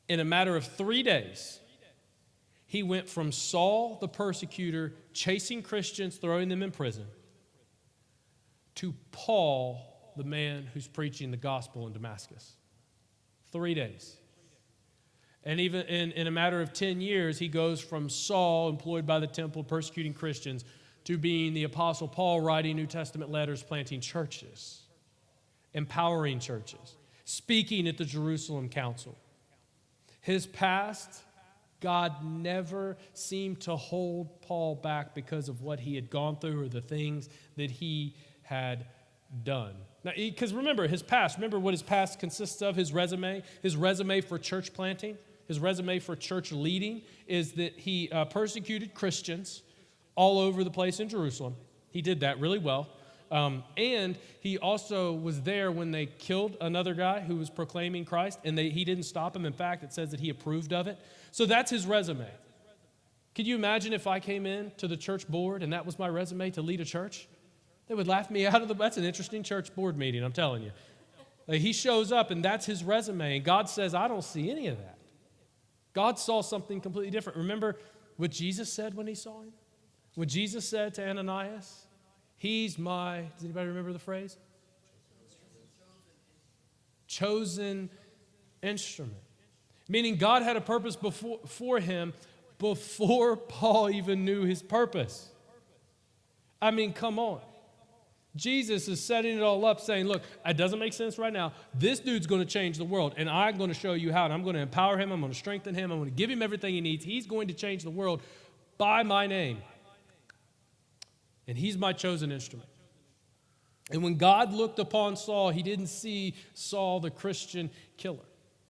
In a matter of 3 days, he went from Saul, the persecutor, chasing Christians, throwing them in prison, to Paul, the man who's preaching the gospel in Damascus. 3 days. And even in a matter of 10 years, he goes from Saul, employed by the temple, persecuting Christians, to being the Apostle Paul, writing New Testament letters, planting churches, empowering churches, speaking at the Jerusalem Council. His past, God never seemed to hold Paul back because of what he had gone through or the things that he had done. Now, because remember what his past consists of, his resume for church planting, his resume for church leading is that he persecuted Christians all over the place in Jerusalem. He did that really well. And he also was there when they killed another guy who was proclaiming Christ, and he didn't stop him. In fact, it says that he approved of it. So that's his resume. Could you imagine if I came in to the church board and that was my resume to lead a church? They would laugh me out of that's an interesting church board meeting, I'm telling you. Like, he shows up and that's his resume, and God says, I don't see any of that. God saw something completely different. Remember what Jesus said when he saw him? What Jesus said to Ananias? He's my, does anybody remember the phrase? Chosen instrument. Meaning God had a purpose for him before Paul even knew his purpose. I mean, come on. Jesus is setting it all up saying, look, it doesn't make sense right now. This dude's going to change the world, and I'm going to show you how, and I'm going to empower him. I'm going to strengthen him. I'm going to give him everything he needs. He's going to change the world by my name. And he's my chosen instrument. And when God looked upon Saul, he didn't see Saul, the Christian killer.